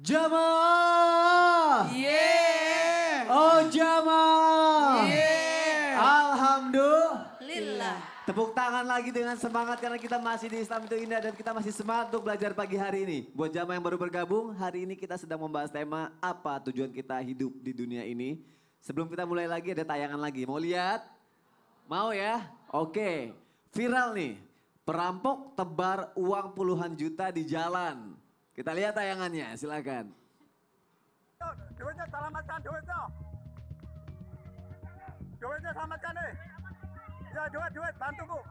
Jamaah. Yeah. Oh jamaah. Yeah. Alhamdulillah. Tepuk tangan lagi dengan semangat karena kita masih di Islam itu Indah dan kita masih semangat untuk belajar pagi hari ini. Buat jamaah yang baru bergabung, hari ini kita sedang membahas tema apa tujuan kita hidup di dunia ini. Sebelum kita mulai lagi ada tayangan lagi, mau lihat? Mau ya? Oke, viral nih. Perampok tebar uang puluhan juta di jalan. Kita lihat tayangannya, silakan. Duitnya selamatkan duitnya. Duitnya selamatkan nih. Ya duit bantuku.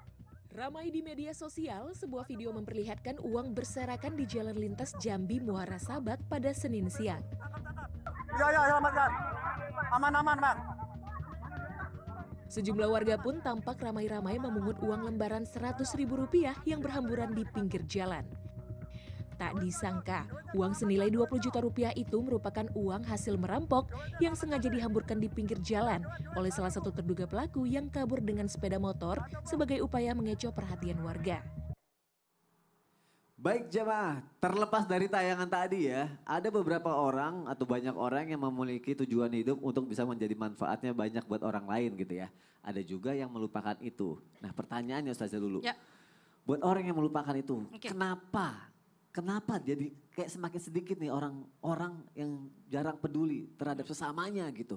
Ramai di media sosial, sebuah video memperlihatkan uang berserakan di jalan lintas Jambi Muara Sabak pada Senin siang. Ya selamatkan. Aman bang. Sejumlah warga pun tampak ramai-ramai memungut uang lembaran Rp100.000 yang berhamburan di pinggir jalan. Tak disangka, uang senilai Rp20 juta itu merupakan uang hasil merampok yang sengaja dihamburkan di pinggir jalan oleh salah satu terduga pelaku yang kabur dengan sepeda motor sebagai upaya mengecoh perhatian warga. Baik jemaah, terlepas dari tayangan tadi ya, ada beberapa orang atau banyak orang yang memiliki tujuan hidup untuk bisa menjadi manfaatnya banyak buat orang lain gitu ya. Ada juga yang melupakan itu. Nah pertanyaannya Ustazah dulu, Ya. buat orang yang melupakan itu, Oke. Kenapa jadi kayak semakin sedikit nih orang-orang yang jarang peduli terhadap sesamanya gitu.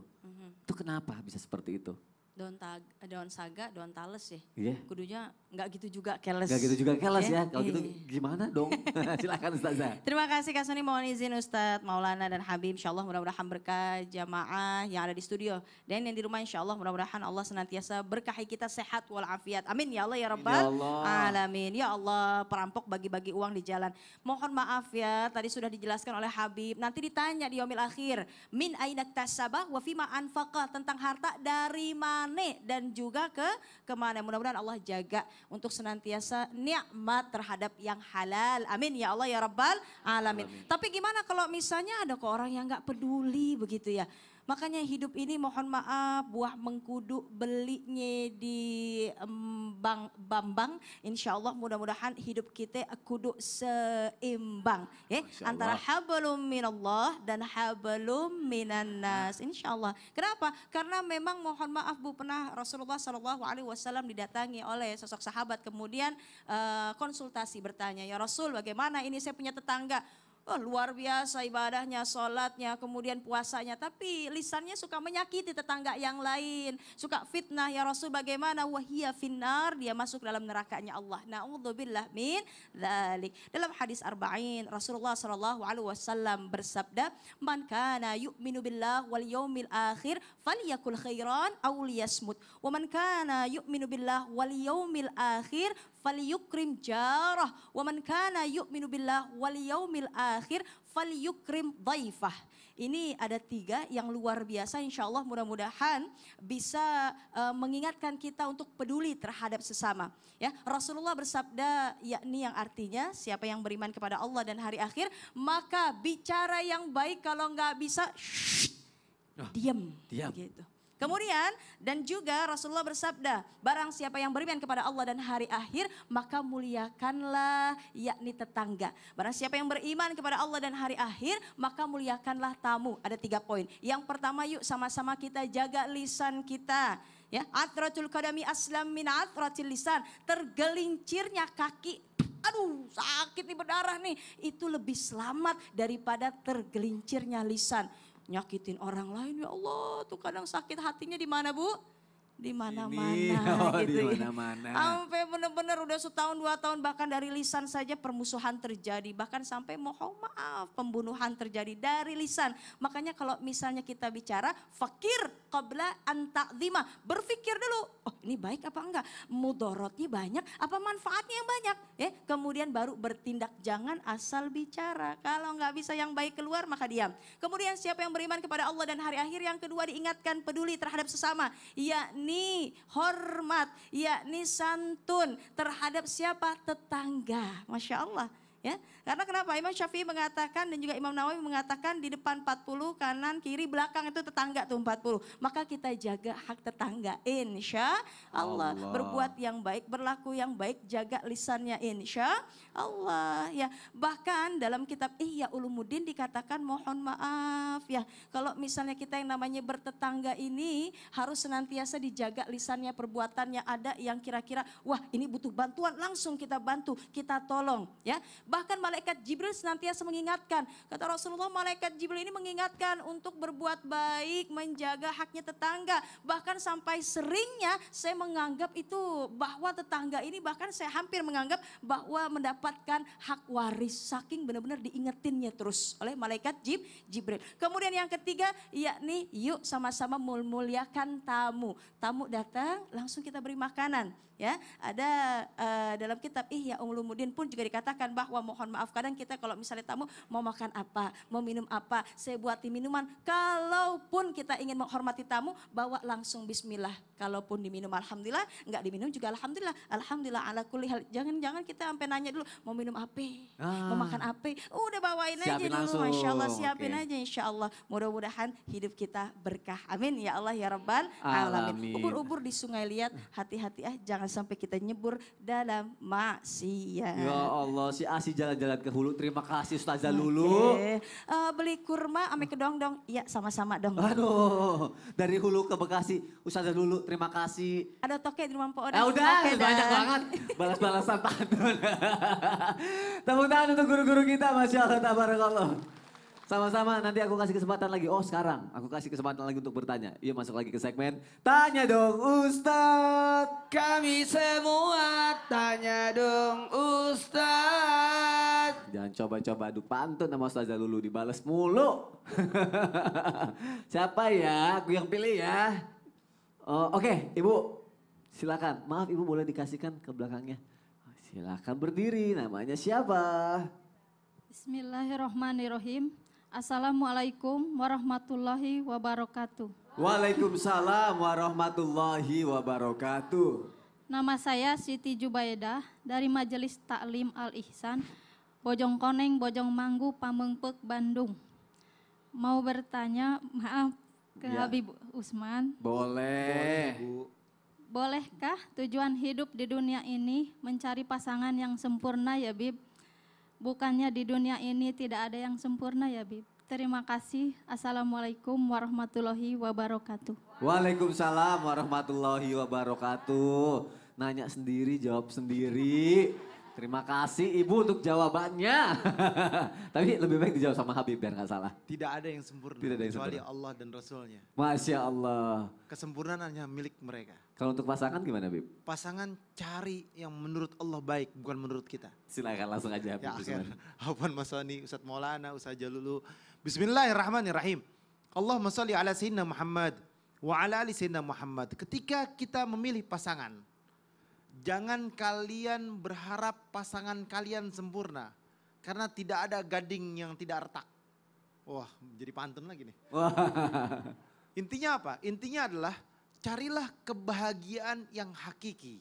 Itu kenapa bisa seperti itu? Daun saga, daun tales ya. Iya. Kudunya nggak gitu juga keles. Gak gitu juga kelas ya, kalau gitu Iya. gimana dong? Silakan Ustazah. Terima kasih Kak Soni, mohon izin Ustadz Maulana dan Habib. Insya Allah mudah-mudahan berkah jamaah yang ada di studio. Dan yang di rumah insya Allah mudah-mudahan Allah senantiasa berkahi kita sehat walafiat. Amin ya Allah ya Rabbal Alamin. Ya Allah, perampok bagi-bagi uang di jalan. Mohon maaf ya, tadi sudah dijelaskan oleh Habib. Nanti ditanya di yaumil akhir. Min ainak tasabah wa fima anfaqah. Tentang harta dari mana dan juga kemana. Mudah-mudahan Allah jaga untuk senantiasa nikmat terhadap yang halal. Amin ya Allah ya Rabbal Alamin. Tapi gimana kalau misalnya ada kok orang yang gak peduli begitu ya. Makanya hidup ini mohon maaf buah mengkudu belinya di Bambang. Insya Allah mudah-mudahan hidup kita kudu seimbang. Ya, antara hablum minallah dan hablum minannas. Insya Allah. Kenapa? Karena memang mohon maaf Bu, pernah Rasulullah SAW didatangi oleh sosok sahabat. Kemudian konsultasi bertanya, ya Rasul bagaimana ini saya punya tetangga. Oh, luar biasa ibadahnya, sholatnya, kemudian puasanya. Tapi lisannya suka menyakiti tetangga yang lain. Suka fitnah, ya Rasul bagaimana? Wahiyya finnar, dia masuk dalam nerakanya Allah. Na'udzubillah min dzalik. Dalam hadis arba'in, Rasulullah SAW bersabda, Man kana yu'minu billah wal yaumil akhir, falyakul khairan aw liyasmut. Wa man kana yu'minu billah wal yaumil akhir, falyukrim jarah. Wa man kana yu'minu billah wal yaumil akhir falyukrim dhaifah. Ini ada 3 yang luar biasa, insya Allah mudah-mudahan bisa mengingatkan kita untuk peduli terhadap sesama. Ya, Rasulullah bersabda, yakni yang artinya siapa yang beriman kepada Allah dan hari akhir, maka bicara yang baik, kalau nggak bisa, diam. Gitu. Kemudian dan juga Rasulullah bersabda, barang siapa yang beriman kepada Allah dan hari akhir, maka muliakanlah yakni tetangga. Barang siapa yang beriman kepada Allah dan hari akhir, maka muliakanlah tamu. Ada 3 poin. Yang pertama, yuk sama-sama kita jaga lisan kita. Ya, atratul qadami aslam min atratil lisan. Tergelincirnya kaki, aduh sakit nih, berdarah nih, itu lebih selamat daripada tergelincirnya lisan. Nyakitin orang lain, ya Allah, tuh kadang sakit hatinya di mana Bu? Di mana-mana gitu ya. Sampai benar-benar udah setahun 2 tahun bahkan dari lisan saja permusuhan terjadi. Bahkan sampai mohon maaf pembunuhan terjadi dari lisan. Makanya kalau misalnya kita bicara fakir qabla an ta'zima. Berpikir dulu, oh ini baik apa enggak? Mudorotnya banyak apa manfaatnya yang banyak? Kemudian baru bertindak, jangan asal bicara. Kalau enggak bisa yang baik keluar maka diam. Kemudian siapa yang beriman kepada Allah dan hari akhir, yang kedua diingatkan peduli terhadap sesama. Yakni hormat, yakni santun terhadap siapa? Tetangga. Masya Allah. Ya, karena kenapa? Imam Syafi'i mengatakan dan juga Imam Nawawi mengatakan di depan 40, kanan, kiri, belakang itu tetangga tuh 40. Maka kita jaga hak tetangga, insya Allah. Berbuat yang baik, berlaku yang baik, jaga lisannya, insya Allah. Ya, bahkan dalam kitab Ihya Ulumuddin dikatakan mohon maaf ya. Kalau misalnya kita yang namanya bertetangga ini harus senantiasa dijaga lisannya, perbuatannya, ada yang kira-kira wah ini butuh bantuan, langsung kita bantu, kita tolong ya. Bahkan malaikat Jibril senantiasa mengingatkan. Kata Rasulullah, malaikat Jibril ini mengingatkan untuk berbuat baik, menjaga haknya tetangga. Bahkan sampai seringnya saya menganggap itu bahwa tetangga ini, bahkan saya hampir menganggap bahwa mendapatkan hak waris. Saking benar-benar diingetinnya terus oleh malaikat Jibril. Kemudian yang ketiga, yakni yuk sama-sama memuliakan tamu. Tamu datang langsung kita beri makanan. Ya, ada dalam kitab Ihya Ulumuddin pun juga dikatakan bahwa mohon maaf kadang kita kalau misalnya tamu mau makan apa, mau minum apa, saya buatin minuman. Kalaupun kita ingin menghormati tamu, bawa langsung bismillah. Kalaupun diminum alhamdulillah, enggak diminum juga alhamdulillah. Alhamdulillah ala kulli hal. Jangan kita sampai nanya dulu mau minum apa, mau makan apa. Udah bawain aja dulu, langsung. Masya Allah, siapin aja insya Allah. Mudah-mudahan hidup kita berkah. Amin ya Allah ya Rabbal Alamin. Ubur-ubur di sungai liat, hati-hati jangan sampai kita nyebur dalam maksiat. Ya Allah, si Asi jalan-jalan ke Hulu. Terima kasih Ustazah Lulu. Beli kurma ame kedong-dong. Iya sama-sama dong. Aduh, dari Hulu ke Bekasi. Ustazah Lulu, terima kasih. Ada toke di rumah Mpok. Udah, banyak banget. Balas-balasan pantun. Tepuk tangan untuk guru-guru kita, Masya Allah, tabarakallah. Sama-sama, nanti aku kasih kesempatan lagi. Oh sekarang, aku kasih kesempatan lagi untuk bertanya. Iya masuk lagi ke segmen Tanya Dong Ustadz. Kami semua tanya dong Ustadz. Jangan coba-coba adu pantun sama Ustazah Lulu, dibales mulu. Siapa ya? Aku yang pilih ya. Oh, Oke, Ibu. Silakan. Maaf Ibu boleh dikasihkan ke belakangnya. Silakan berdiri, namanya siapa? Bismillahirrahmanirrahim. Assalamualaikum warahmatullahi wabarakatuh. Waalaikumsalam warahmatullahi wabarakatuh. Nama saya Siti Jubaidah dari Majelis Taklim Al-Ihsan, Bojongkoneng, Bojongmanggu, Pamengpeuk, Bandung. Mau bertanya, maaf ke Ya. Habib Usman. Boleh. Bolehkah tujuan hidup di dunia ini mencari pasangan yang sempurna ya Bib? Bukannya di dunia ini tidak ada yang sempurna ya Bib. Terima kasih. Assalamualaikum warahmatullahi wabarakatuh. Waalaikumsalam warahmatullahi wabarakatuh. Nanya sendiri, jawab sendiri. Terima kasih Ibu untuk jawabannya. Tapi lebih baik dijawab sama Habib biar nggak salah. Tidak ada yang sempurna Tidak ada yang kecuali sempurna. Allah dan Rasulnya. Masya Allah. Kesempurnaan hanya milik mereka. Kalau untuk pasangan gimana Habib? Pasangan cari yang menurut Allah baik, bukan menurut kita. Silakan langsung aja Habib. Ya akhir, Usman. Afwan Mas Wani, Ustadz Maulana, Ustadz Jalulu. Bismillahirrahmanirrahim. Allahumma sholli ala Sayyidina Muhammad wa ala ali Sayyidina Muhammad. Ketika kita memilih pasangan, jangan kalian berharap pasangan kalian sempurna. Karena tidak ada gading yang tidak retak. Wah, jadi pantun lagi nih. Wah. Intinya apa? Intinya adalah carilah kebahagiaan yang hakiki.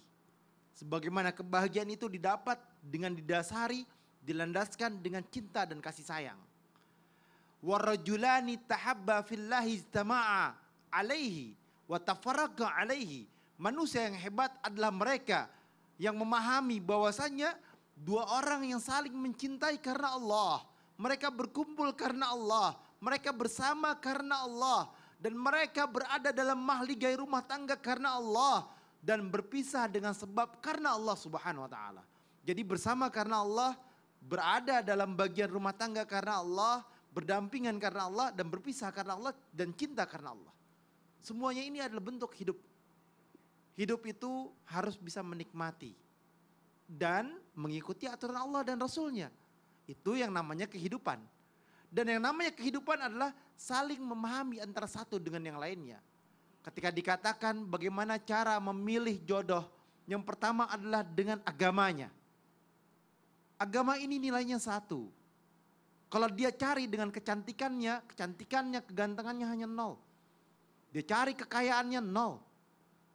Sebagaimana kebahagiaan itu didapat dengan didasari, dilandaskan dengan cinta dan kasih sayang. Warajulani tahabba fillahi ijtama'a alaihi wa tafarraqa alaihi. Manusia yang hebat adalah mereka yang memahami bahwasanya dua orang yang saling mencintai karena Allah. Mereka berkumpul karena Allah. Mereka bersama karena Allah. Dan mereka berada dalam mahligai rumah tangga karena Allah. Dan berpisah dengan sebab karena Allah subhanahu wa ta'ala. Jadi bersama karena Allah, berada dalam bagian rumah tangga karena Allah, berdampingan karena Allah, dan berpisah karena Allah, dan cinta karena Allah. Semuanya ini adalah bentuk hidup. Hidup itu harus bisa menikmati dan mengikuti aturan Allah dan Rasulnya. Itu yang namanya kehidupan. Dan yang namanya kehidupan adalah saling memahami antara satu dengan yang lainnya. Ketika dikatakan bagaimana cara memilih jodoh, yang pertama adalah dengan agamanya. Agama ini nilainya satu. Kalau dia cari dengan kecantikannya, kegantengannya hanya 0. Dia cari kekayaannya 0.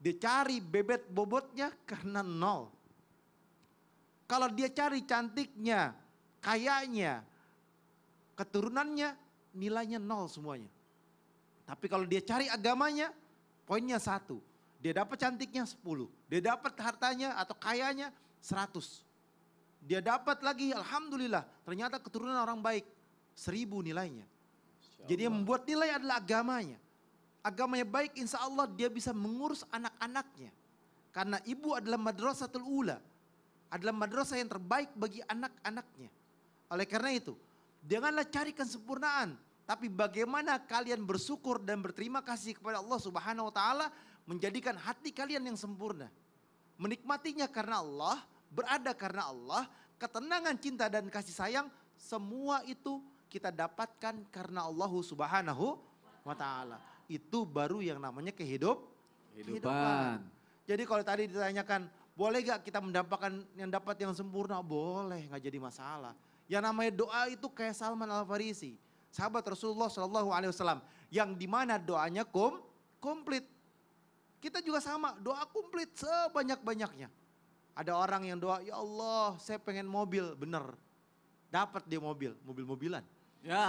Dia cari bebet bobotnya karena 0. Kalau dia cari cantiknya, kayanya, keturunannya, nilainya 0 semuanya. Tapi kalau dia cari agamanya, poinnya 1. Dia dapat cantiknya 10. Dia dapat hartanya atau kayanya 100. Dia dapat lagi, alhamdulillah, ternyata keturunan orang baik. 1000 nilainya. Jadi yang membuat nilai adalah agamanya. Agamanya baik, insya Allah dia bisa mengurus anak-anaknya. Karena ibu adalah madrasatul ula. Adalah madrasah yang terbaik bagi anak-anaknya. Oleh karena itu, janganlah cari kesempurnaan. Tapi bagaimana kalian bersyukur dan berterima kasih kepada Allah Subhanahu wa taala, menjadikan hati kalian yang sempurna. Menikmatinya karena Allah, berada karena Allah, ketenangan, cinta dan kasih sayang, semua itu kita dapatkan karena Allah Subhanahu wa taala. Itu baru yang namanya kehidupan. Jadi kalau tadi ditanyakan, boleh gak kita mendapatkan yang dapat yang sempurna? Boleh, gak jadi masalah. Yang namanya doa itu kayak Salman Al-Farisi, sahabat Rasulullah SAW, yang dimana doanya komplit. Kita juga sama, doa komplit sebanyak-banyaknya. Ada orang yang doa, ya Allah saya pengen mobil, bener. Dapat dia mobil-mobilan. Ya,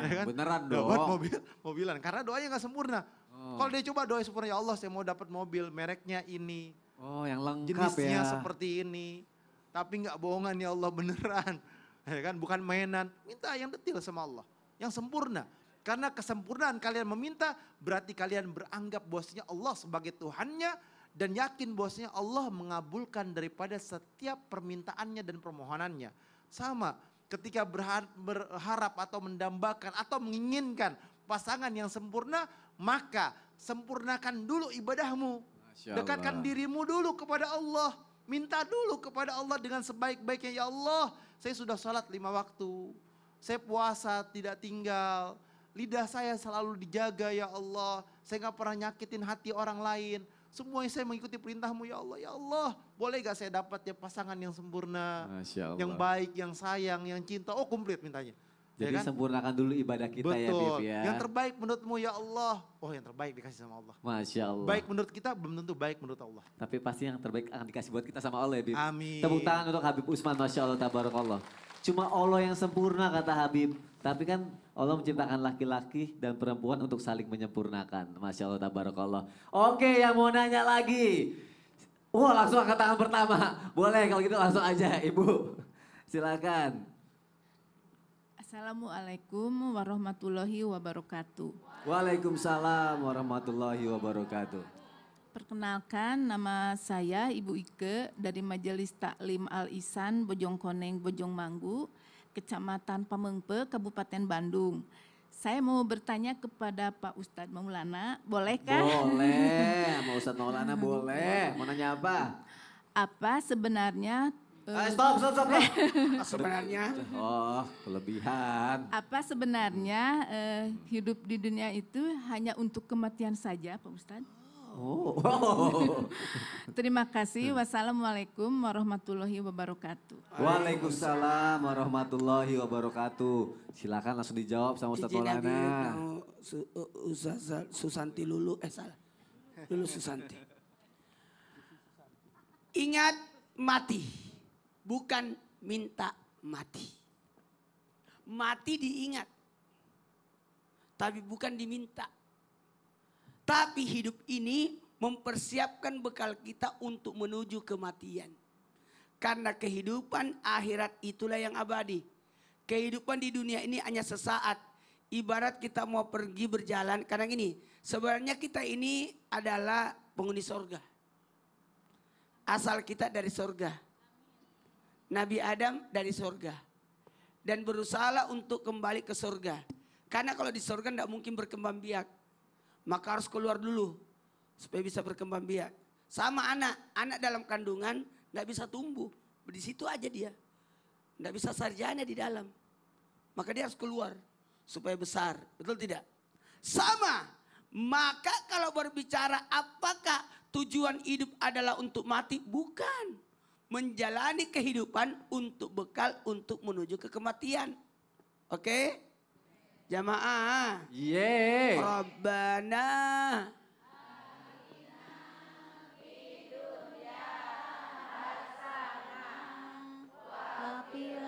kan? beneran dong. Dapat mobilan, karena doanya gak sempurna. Kalau dia coba doa sempurna, ya Allah saya mau dapat mobil, mereknya ini. Oh, yang lengkap jenisnya ya. seperti ini. Tapi gak bohongan ya Allah, beneran. Ya kan, bukan mainan. Minta yang detail sama Allah, yang sempurna. Karena kesempurnaan kalian meminta, berarti kalian beranggap bahwasanya Allah sebagai Tuhannya. Dan yakin bahwasanya Allah mengabulkan daripada setiap permintaannya dan permohonannya. Sama ketika berharap atau mendambakan atau menginginkan pasangan yang sempurna, maka sempurnakan dulu ibadahmu. Dekatkan dirimu dulu kepada Allah. Minta dulu kepada Allah dengan sebaik-baiknya. Ya Allah, saya sudah sholat 5 waktu. Saya puasa tidak tinggal. Lidah saya selalu dijaga ya Allah. Saya gak pernah nyakitin hati orang lain. Semuanya saya mengikuti perintahmu ya Allah. Ya Allah, boleh gak saya dapat ya pasangan yang sempurna. Yang baik, yang sayang, yang cinta. Oh komplit mintanya. Jadi ya kan? sempurnakan dulu ibadah kita. Betul. Ya Bib ya. Yang terbaik menurutmu ya Allah. Oh yang terbaik dikasih sama Allah. Masya Allah. Baik menurut kita belum tentu baik menurut Allah. Tapi pasti yang terbaik akan dikasih buat kita sama Allah ya Bib. Amin. Tepuk tangan untuk Habib Usman, Masya Allah, tabarakallah. Cuma Allah yang sempurna kata Habib. Tapi kan Allah menciptakan laki-laki dan perempuan untuk saling menyempurnakan. Masya Allah, tabarakallah. Oke, yang mau nanya lagi. Wah, langsung angkat tangan pertama. Boleh kalau gitu langsung aja Ibu. Silakan. Assalamualaikum warahmatullahi wabarakatuh. Waalaikumsalam warahmatullahi wabarakatuh. Perkenalkan, nama saya Ibu Ike dari Majelis Taklim Al-Ihsan Bojongkoneng, Bojongmanggu, Kecamatan Pamengpe, Kabupaten Bandung. Saya mau bertanya kepada Pak Ustadz Maulana, bolehkah? Boleh, sama Ustadz Maulana boleh. Mau nanya apa? Apa sebenarnya Stop. Sebenarnya Oh, kelebihan. apa sebenarnya hidup di dunia itu hanya untuk kematian saja, Pak Ustadz? Oh. Terima kasih. Wassalamualaikum warahmatullahi wabarakatuh. Waalaikumsalam warahmatullahi wabarakatuh. Silakan langsung dijawab sama Ustadz Maulana. Susanti Lulu, salah. Lulu Susanti. Ingat mati, bukan minta mati. Mati diingat, tapi bukan diminta. Tapi hidup ini mempersiapkan bekal kita untuk menuju kematian. Karena kehidupan akhirat itulah yang abadi. Kehidupan di dunia ini hanya sesaat. Ibarat kita mau pergi berjalan. Karena gini, sebenarnya kita ini adalah penghuni sorga. Asal kita dari sorga. Nabi Adam dari sorga. Dan berusaha untuk kembali ke sorga. Karena kalau di sorga tidak mungkin berkembang biak. Maka harus keluar dulu supaya bisa berkembang biak. Sama anak dalam kandungan nggak bisa tumbuh, di situ aja dia, nggak bisa sarjana di dalam. Maka dia harus keluar supaya besar, betul tidak? Sama, maka kalau berbicara apakah tujuan hidup adalah untuk mati? Bukan, menjalani kehidupan untuk bekal untuk menuju ke kematian. Oke? Jamaah. Yeay. Rabbana. Wafil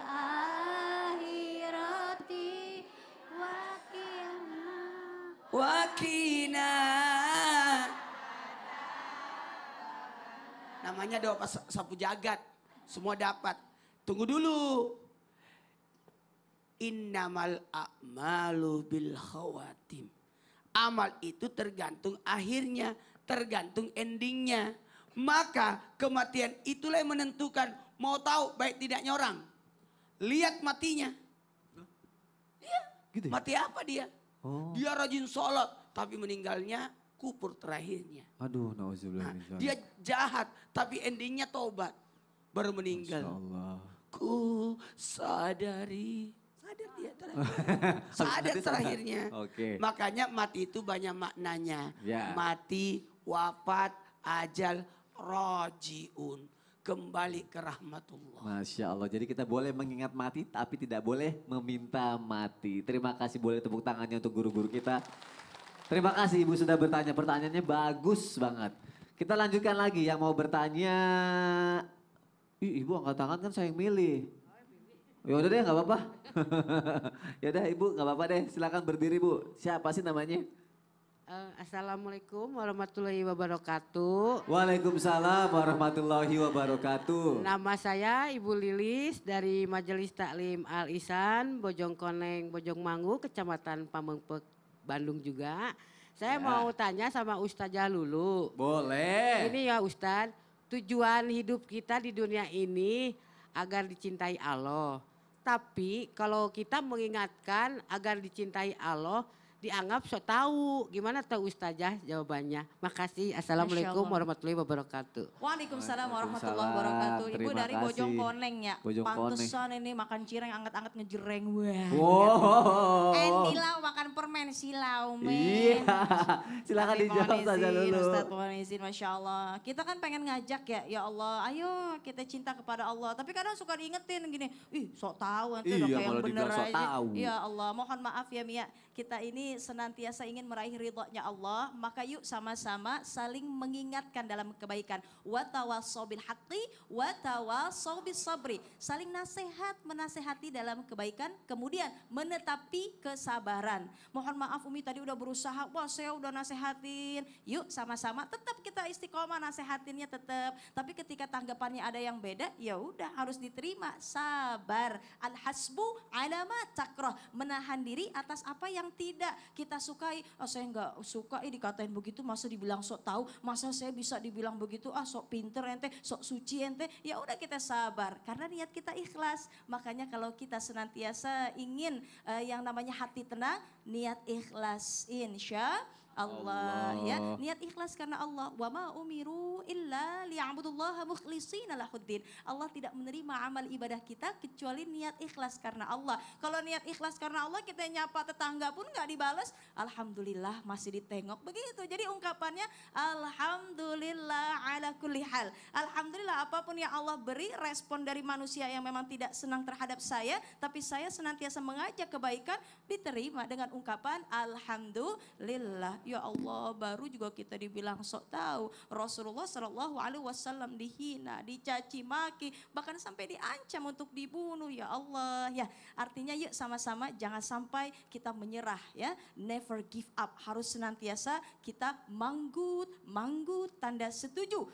tangannya ada sapu jagat. Semua dapat. Tunggu dulu. Innamal a'malu bil khawatim. Amal itu tergantung akhirnya, tergantung endingnya. Maka kematian itulah yang menentukan. Mau tahu baik tidaknya orang. Lihat matinya. Iya, Gitu ya? mati apa dia? Oh. Dia rajin sholat, tapi meninggalnya kupur terakhirnya. Aduh, nauzubillah min dzalik. Dia jahat, tapi endingnya tobat. Baru meninggal. Masya Allah. Ku sadari. Sadar dia terakhir. Sadar terakhirnya. Oke. Makanya mati itu banyak maknanya. Ya. Mati, wafat, ajal, rojiun. Kembali ke rahmatullah. Masya Allah, jadi kita boleh mengingat mati tapi tidak boleh meminta mati. Terima kasih, boleh tepuk tangannya untuk guru-guru kita. Terima kasih Ibu sudah bertanya, pertanyaannya bagus banget. Kita lanjutkan lagi yang mau bertanya. Ih, Ibu angkat tangan kan saya yang milih. Ya udah deh nggak apa-apa. Ya udah Ibu nggak apa-apa deh, silakan berdiri Bu. Siapa sih namanya? Assalamualaikum warahmatullahi wabarakatuh. Waalaikumsalam warahmatullahi wabarakatuh. Nama saya Ibu Lilis dari Majelis Taklim Al Ihsan, Bojongkoneng, Bojongmangu, Kecamatan Pamengpek, Bandung juga. Saya mau tanya sama Ustazah Lulu. Boleh. Ini ya Ustadz, tujuan hidup kita di dunia ini agar dicintai Allah. Tapi kalau kita mengingatkan agar dicintai Allah, dianggap sok tahu. Gimana tahu Ustazah jawabannya? Makasih. Assalamualaikum warahmatullahi wabarakatuh. Waalaikumsalam warahmatullahi wabarakatuh. Ibu Terima dari kasih. Bojongkoneng ya. Bojongkoneng. Pantesan ini makan cireng anget-anget ngejreng. Wah. Wow. Dilau makan permen silau men. Iya. Silakan Tapi dijawab mohon saja izin, dulu. Ustaz mohon izin, Masya Allah. Kita kan pengen ngajak ya Allah ayo kita cinta kepada Allah. Tapi kadang suka diingetin gini, ih sok tahu nanti udah Iya, kayak yang malah bener dibilang sok aja. tahu. Ya Allah mohon maaf ya Mia. Kita ini senantiasa ingin meraih ridhonya Allah. Maka yuk sama-sama saling mengingatkan dalam kebaikan. Wa tawassaw bil haqqi wa tawassaw bis sabri. Saling nasihat, menasehati dalam kebaikan. Kemudian menetapi kesabaran. Mohon maaf Umi tadi udah berusaha, wah saya udah nasehatin. Yuk sama-sama tetap kita istiqomah nasehatinnya tetap. Tapi ketika tanggapannya ada yang beda, ya udah harus diterima. Sabar. Al-hasbu ala ma takrah. Menahan diri atas apa yang tidak kita sukai. Oh saya nggak suka dikatain begitu, masa dibilang sok tahu, masa saya bisa dibilang begitu, sok pinter ente, sok suci ente. Ya udah kita sabar karena niat kita ikhlas. Makanya kalau kita senantiasa ingin yang namanya hati tenang, niat ikhlas insya Allah ya, niat ikhlas karena Allah. Wa ma umiru illa liya'budullaha mukhlishina lahuddin. Allah tidak menerima amal ibadah kita kecuali niat ikhlas karena Allah. Kalau niat ikhlas karena Allah kita nyapa tetangga pun nggak dibalas, alhamdulillah masih ditengok begitu. Jadi ungkapannya alhamdulillah ala kulli hal. Alhamdulillah apapun yang Allah beri, respon dari manusia yang memang tidak senang terhadap saya, tapi saya senantiasa mengajak kebaikan, diterima dengan ungkapan alhamdulillah. Ya Allah, baru juga kita dibilang sok tahu. Rasulullah Shallallahu Alaihi Wasallam dihina, dicaci maki, bahkan sampai diancam untuk dibunuh. Ya Allah, ya artinya yuk sama-sama jangan sampai kita menyerah ya. Never give up, harus senantiasa kita manggut tanda setuju,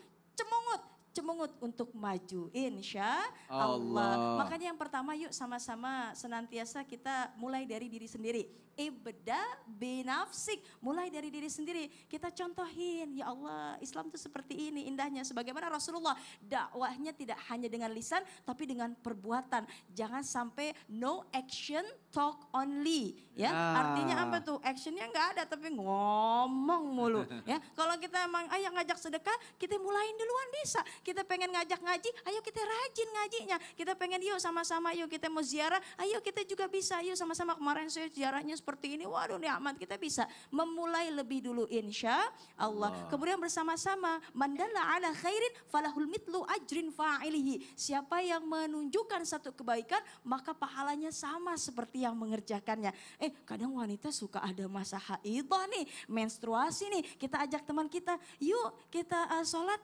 cemungut untuk maju insya Allah. Makanya yang pertama yuk sama-sama senantiasa kita mulai dari diri sendiri. Ibda binafsik, mulai dari diri sendiri. Kita contohin, ya Allah Islam itu seperti ini indahnya. Sebagaimana Rasulullah dakwahnya tidak hanya dengan lisan tapi dengan perbuatan. Jangan sampai no action talk only. Ya, artinya apa tuh? Actionnya nggak ada tapi ngomong mulu. Ya, kalau kita emang ayo ngajak sedekah, kita mulain duluan bisa. Kita pengen ngajak ngaji, ayo kita rajin ngajinya. Kita pengen yuk sama-sama yuk kita mau ziarah, ayo kita juga bisa. Yuk sama-sama kemarin saya ziarahnya seperti ini, waduh nikmat kita bisa. Memulai lebih dulu insya Allah. Kemudian bersama-sama, mandalla ala khairin falahul mitlu ajrin fa'ilihi. Siapa yang menunjukkan satu kebaikan, maka pahalanya sama seperti yang mengerjakannya. Kadang wanita suka ada masa haidah nih, menstruasi nih. Kita ajak teman kita, yuk kita sholat,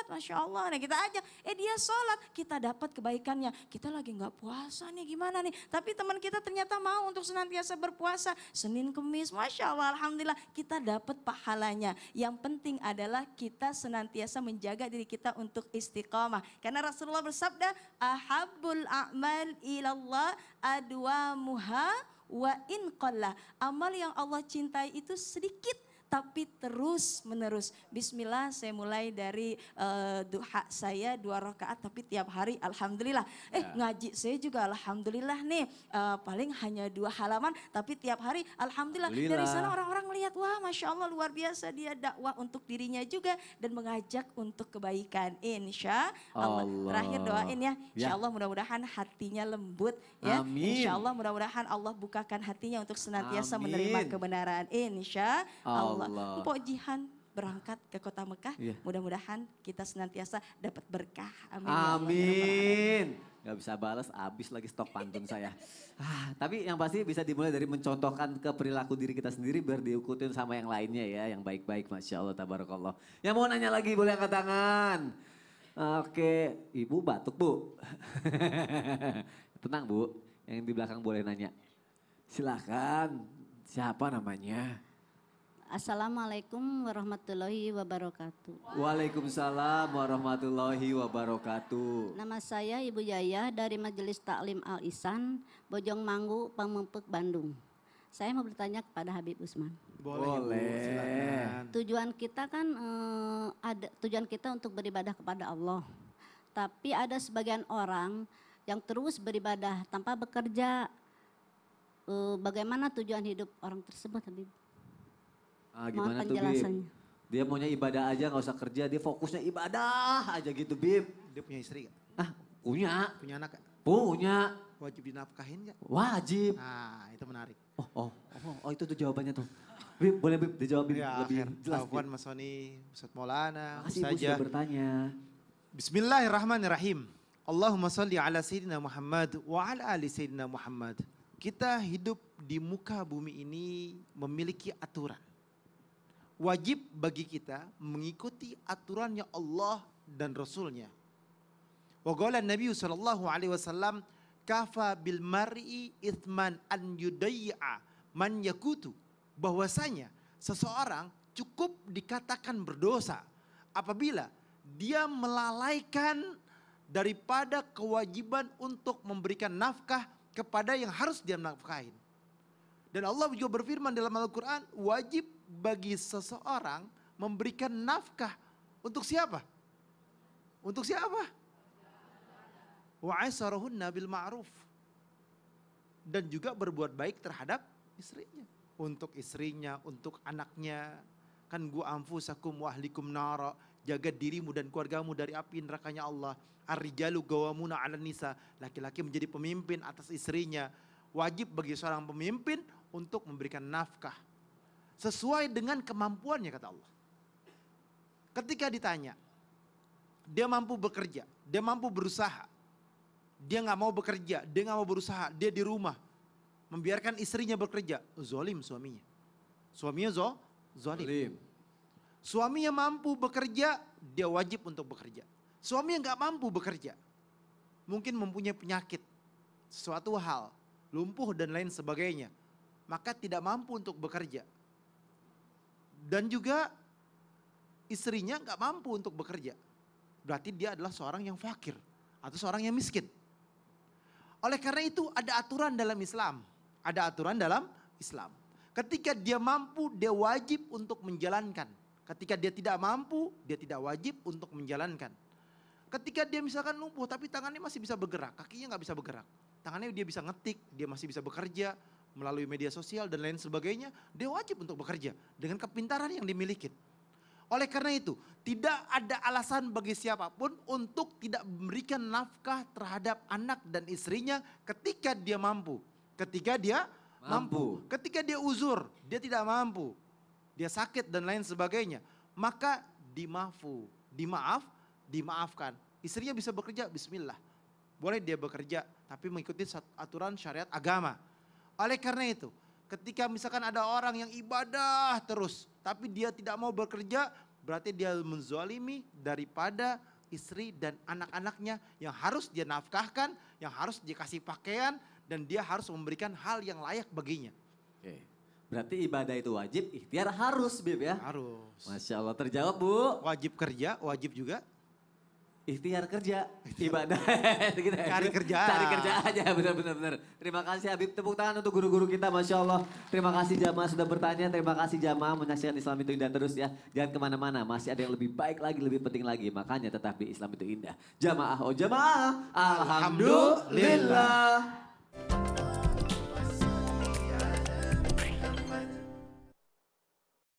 Masya Allah. Allah. Nah kita ajak, dia sholat, kita dapat kebaikannya. Kita lagi nggak puasa nih, gimana nih? Tapi teman kita ternyata mau untuk senantiasa berpuasa. Senin, Kemis, Masya Allah, Alhamdulillah kita dapat pahalanya. Yang penting adalah kita senantiasa menjaga diri kita untuk istiqamah. Karena Rasulullah bersabda, ahabbul a'mal ilallah adwamuha wa in qalla. Amal yang Allah cintai itu sedikit tapi terus menerus. Bismillah, saya mulai dari duha saya 2 rakaat tapi tiap hari alhamdulillah. Ngaji saya juga alhamdulillah nih paling hanya 2 halaman tapi tiap hari alhamdulillah. Dari sana orang-orang melihat, wah Masya Allah luar biasa, dia dakwah untuk dirinya juga dan mengajak untuk kebaikan. Insya Allah. Terakhir doain ya, Insya Allah mudah-mudahan hatinya lembut ya. Amin. Insya Allah mudah-mudahan Allah bukakan hatinya untuk senantiasa menerima kebenaran. Insya Allah. Mpok Jihan berangkat ke kota Mekah, mudah-mudahan kita senantiasa dapat berkah. Amin. Amin. Gak bisa balas, habis lagi stok pantun saya. Tapi yang pasti bisa dimulai dari mencontohkan ke perilaku diri kita sendiri biar diikutin sama yang lainnya ya, yang baik-baik. Masya Allah, tabarakallah. Yang mau nanya lagi boleh angkat tangan. Oke, Ibu batuk Bu. Tenang Bu, yang di belakang boleh nanya. Silakan, siapa namanya? Assalamualaikum warahmatullahi wabarakatuh. Waalaikumsalam warahmatullahi wabarakatuh. Nama saya Ibu Yaya dari Majelis Taklim Al-Ihsan, Bojong Manggu, Pamengpek, Bandung. Saya mau bertanya kepada Habib Usman. Boleh. Tujuan kita kan tujuan kita untuk beribadah kepada Allah. Tapi ada sebagian orang yang terus beribadah tanpa bekerja. Bagaimana tujuan hidup orang tersebut, Habib? Gimana tuh Bib? Dia maunya ibadah aja gak usah kerja, dia fokusnya ibadah aja gitu Bib. Dia punya istri gak? Punya. Punya anak gak? Punya. Wajib dinafkahin gak? Wajib. Nah itu menarik. Oh itu tuh jawabannya tuh. Bib boleh Bib dijawab Bib lebih jelas. Afwan Mas Soni, Ustaz Maulana, Makasih Ibu sudah bertanya. Bismillahirrahmanirrahim. Allahumma salli ala Sayyidina Muhammad wa ala ali Sayyidina Muhammad. Kita hidup di muka bumi ini memiliki aturan. Wajib bagi kita mengikuti aturannya Allah dan Rasulnya. Wa qala Nabi sallallahu alaihi wasallam, kafa bil mar'i ithman an yudayya man yakutu. Bahwasanya seseorang cukup dikatakan berdosa apabila dia melalaikan daripada kewajiban untuk memberikan nafkah kepada yang harus dia nafkahin. Dan Allah juga berfirman dalam Al-Quran, wajib bagi seseorang memberikan nafkah untuk siapa? Untuk siapa? Wa aisarahunna bil ma'ruf. Dan juga berbuat baik terhadap istrinya. Untuk istrinya, untuk anaknya. Kan gu anfusakum wa ahlikum nara. Jaga dirimu dan keluargamu dari api nerakanya Allah. Ar-rijalu gawamuna 'alan nisa. Laki-laki menjadi pemimpin atas istrinya. Wajib bagi seorang pemimpin untuk memberikan nafkah. Sesuai dengan kemampuannya kata Allah. Ketika ditanya, dia mampu bekerja, dia mampu berusaha. Dia gak mau bekerja, dia gak mau berusaha, dia di rumah. Membiarkan istrinya bekerja, zolim suaminya. Suaminya zolim. Suaminya mampu bekerja, dia wajib untuk bekerja. Suami yang gak mampu bekerja, mungkin mempunyai penyakit, sesuatu hal, lumpuh dan lain sebagainya. Maka tidak mampu untuk bekerja. Dan juga istrinya gak mampu untuk bekerja. Berarti dia adalah seorang yang fakir atau seorang yang miskin. Oleh karena itu ada aturan dalam Islam. Ada aturan dalam Islam. Ketika dia mampu, dia wajib untuk menjalankan. Ketika dia tidak mampu, dia tidak wajib untuk menjalankan. Ketika dia misalkan lumpuh tapi tangannya masih bisa bergerak, kakinya gak bisa bergerak. Tangannya dia bisa ngetik, dia masih bisa bekerja melalui media sosial dan lain sebagainya, dia wajib untuk bekerja dengan kepintaran yang dimiliki. Oleh karena itu, tidak ada alasan bagi siapapun untuk tidak memberikan nafkah terhadap anak dan istrinya ketika dia mampu. Ketika dia mampu. Ketika dia uzur, dia tidak mampu. Dia sakit dan lain sebagainya. Maka dimaafkan. Istrinya bisa bekerja, bismillah. Boleh dia bekerja, tapi mengikuti aturan syariat agama. Oleh karena itu, ketika misalkan ada orang yang ibadah terus, tapi dia tidak mau bekerja, berarti dia menzalimi daripada istri dan anak-anaknya yang harus dia nafkahkan, yang harus dia kasih pakaian, dan dia harus memberikan hal yang layak baginya. Oke. Berarti ibadah itu wajib, ikhtiar harus, Bib ya? Harus. Masya Allah, terjawab Bu. Wajib kerja, wajib juga. Ikhtiar kerja, ibadah. Gitu ya. Cari kerjaan. Cari kerjaan aja, benar-benar. Terima kasih Habib, tepuk tangan untuk guru-guru kita, Masya Allah. Terima kasih jamaah sudah bertanya, terima kasih jamaah menyaksikan Islam itu indah terus ya. Jangan kemana-mana, masih ada yang lebih baik lagi, lebih penting lagi. Makanya tetap di Islam itu indah. Jamaah, oh jamaah, alhamdulillah.